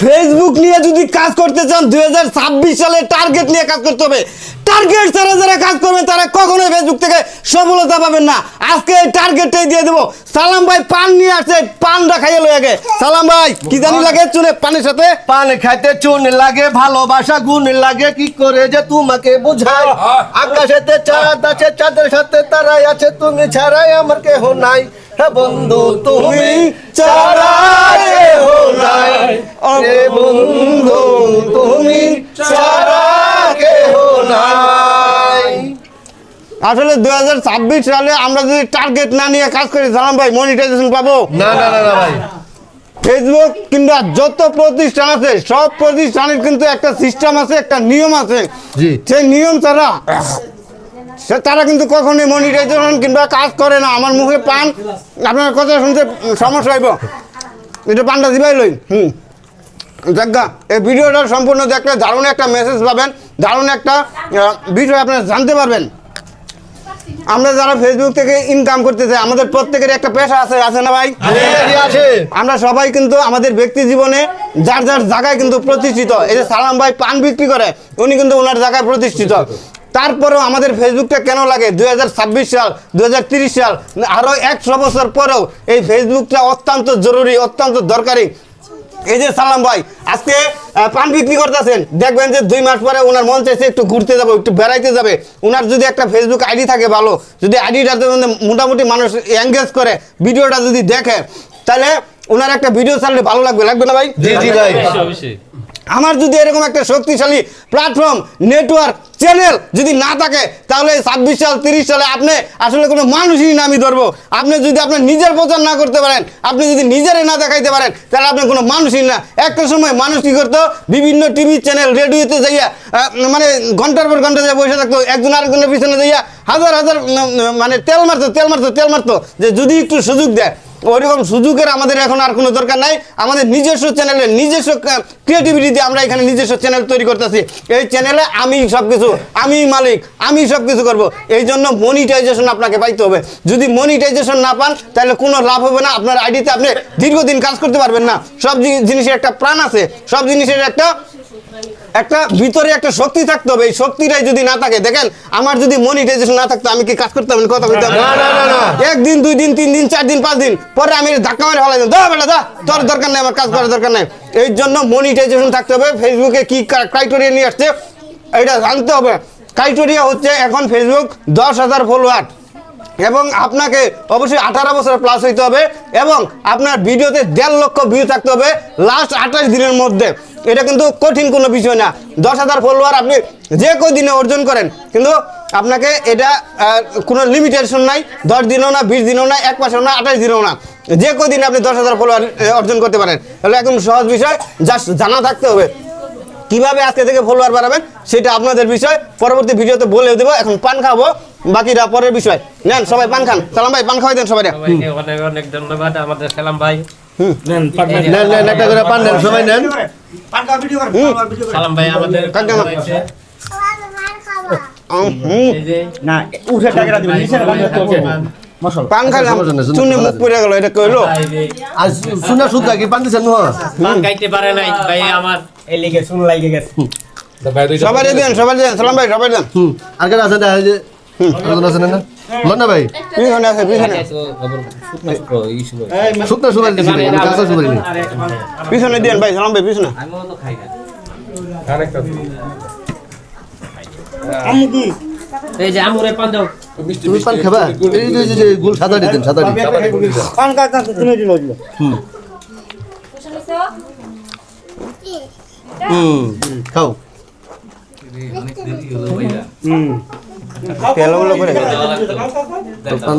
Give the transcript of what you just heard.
Facebook নিয়ে যদি কাজ করতে চান 2026 সালে টার্গেট নিয়ে কাজ করতে হবে। টার্গেট ছাড়া যারা কাজ করবেন তারা কখনোই ফেসবুক থেকে সফলতা পাবেন না। আজকে এই টার্গেটটাই দিয়ে দেবো। সালাম ভাই পান নিয়ে আসছে, পানটা খাইয়ে লয়ে গে। সালাম ভাই কি জানি লাগে চুনে পানের সাথে? পান খাইতে চুন লাগে, ভালোবাসা গুণ লাগে, কি করে যে তোমাকে বুঝাই। আকাশেতে চাঁদ আছে, চাঁদের সাথে তারাই আছে, তুমি ছাড়াই আমার কেহ নাই। হ্যাঁ বন্ধু তুমি ছাড়া কেহ নাই, রে বন্ধু তুমি ছাড়া কেহ নাই। আসলে 2026 সালে আমরা যদি টার্গেট না নিয়ে কাজ করি সালাম ভাই মনিটাইজেশন পাবো না না না না ভাই। ফেসবুক কিংবা যত প্রতিষ্ঠান আছে সব প্রতিষ্ঠানের কিন্তু একটা সিস্টেম আছে, একটা নিয়ম আছে। জি। সেই নিয়ম ছাড়া তারা কিন্তু কখনোই মনিটাইজেশন কিংবা কাজ করে না। আমার মুখে পান, আপনার কথা শুনতে সমস্যা হইব, এটা পানটা দিবাই লই। জায়গা এই ভিডিওটা সম্পূর্ণ দেখলে দারুণ একটা মেসেজ পাবেন, দারুণ একটা বিষয় আপনারা জানতে পারবেন। আমরা যারা ফেসবুক থেকে ইনকাম করতে চাই, আমাদের প্রত্যেকের একটা পেশা আছে, আছে না ভাই? আছে। আমরা সবাই কিন্তু আমাদের ব্যক্তি জীবনে যার যার জায়গায় কিন্তু প্রতিষ্ঠিত। এই যে সালাম ভাই পান বিক্রি করে, উনি কিন্তু ওনার জায়গায় প্রতিষ্ঠিত। তারপরেও আমাদের ফেসবুকটা কেন লাগে? 2026 সাল, 2030 সাল, আরও 100 বছর পরেও এই ফেসবুকটা অত্যন্ত জরুরি, অত্যন্ত দরকারি। এই যে সালাম ভাই আজকে পান বিক্রি করতেছেন, দেখবেন যে 2 মাস পরে ওনার মন চাইছে একটু ঘুরতে যাবো, একটু বেড়াইতে যাবে। ওনার যদি একটা ফেসবুক আইডি থাকে ভালো, যদি আইডিটাতে মোটামুটি মানুষ এঙ্গেজ করে, ভিডিওটা যদি দেখে, তাহলে ওনার একটা ভিডিও ছাড়লে ভালো লাগবে, লাগবে না ভাই? জি জি ভাই। আমার যদি এরকম একটা শক্তিশালী প্ল্যাটফর্ম, নেটওয়ার্ক, চ্যানেল যদি না থাকে, তাহলে 26 সাল 30 সালে আপনি আসলে কোনো মানুষই না আমি ধরবো। আপনি যদি আপনার নিজের প্রচার না করতে পারেন, আপনি যদি নিজেরে না দেখাইতে পারেন, তাহলে আপনি কোনো মানুষই না। একটা সময় মানুষ কী করতো, বিভিন্ন টিভি চ্যানেল, রেডিওতে যাইয়া মানে ঘন্টার পর ঘন্টা যায় বসে থাকতো, একজন আরেকজনের পিছনে যাইয়া হাজার হাজার মানে তেল মারতো যে যদি একটু সুযোগ দেয়। ওইরকম সুযোগের আমাদের এখন আর কোনো দরকার নাই। আমাদের নিজস্ব চ্যানেলে, নিজস্ব ক্রিয়েটিভিটিতে আমরা এখানে নিজস্ব চ্যানেল তৈরি করতেছি। এই চ্যানেলে আমি সব কিছু, আমি মালিক, আমি সব কিছু করবো। এই জন্য মনিটাইজেশন আপনাকে পাইতে হবে। যদি মনিটাইজেশন না পান, তাহলে কোনো লাভ হবে না। আপনার আইডিতে আপনি দীর্ঘদিন কাজ করতে পারবেন না। সব জিনিসের একটা প্রাণ আছে, সব জিনিসের একটা ভিতরে একটা শক্তি থাকতে হবে। এই শক্তিটাই যদি না থাকে, দেখেন আমার যদি মনিটাইজেশন না থাকতো আমি কি কাজ করতাম? কথা বলতাম না না না না। 1 দিন 2 দিন 3 দিন 4 দিন 5 দিন পরে আমি ধাক্কা মেরে ফেলাই দা বেটা দা, তোর দরকার নেই, আমার কাজ করার দরকার নেই। এই জন্য মনিটাইজেশন থাকতে হবে। ফেসবুকে কি ক্রাইটেরিয়া নিয়ে আসছে এটা জানতে হবে। ক্রাইটেরিয়া হচ্ছে এখন ফেসবুক 10,000 ফলোয়ার এবং আপনাকে অবশ্যই 18 বছর প্লাস হইতে হবে এবং আপনার ভিডিওতে 1.5 লক্ষ ভিউ থাকতে হবে লাস্ট 28 দিনের মধ্যে। এটা কিন্তু কঠিন কোনো বিষয় না। 10,000 ফলোয়ার আপনি যে কোনো দিনে অর্জন করেন, কিন্তু আপনাকে এটা কোনো লিমিটেশন নাই। 10 দিনও না, 20 দিনও না, 1 মাসেও না, 28 দিনও না, যে কোনো দিনে আপনি 10,000 ফলোয়ার অর্জন করতে পারেন। তাহলে একদম সহজ বিষয়, জাস্ট জানা থাকতে হবে। কিভাবে আজকে থেকে ফলোয়ার বাড়াবেন সেটা আপনাদের বিষয়, পরবর্তী ভিডিওতে বলেও দেবো। এখন পান খাবো, বাকিটা পরের বিষয়। নেন সবাই পান খান। সালাম ভাই পান খাওয়াই দেন সবাই। অনেক অনেক ধন্যবাদ আমাদের সালাম ভাই। নেন নেন একটা করে পান নেন, সবাই নেন। সালাম ভাই আমাদের না উঠে টাকা দিবেন নিচের মশলা পান খাইলাম, চুনে মুখ পড়ে গেল, এটা কইলো আজ শুনা শুদ্ধা কি পান দিছেন? পান খাইতে পারে নাই ভাই আমার, এই লেগে শুন লাগে গেছে। সবাই দেন, সবাই দেন। সালাম ভাই সবাই দেন। আর কেন আছে না? আরেকজন আছে না? লন না ভাই। পিছনে আছে, পিছনে শুকনা সুপারি দিছি ভাই, কাঁচা সুপারি নেই। পিছনে দেন ভাই। সালাম ভাই পিছনে। এই যে আমুরে পান দাও। তুমি পান খাবা? এই যে গুল সাদা দিতেন, সাদা দিতেন। পান কাটা তুমি দিলো দিলো। খাও। তেলগুলো করে পান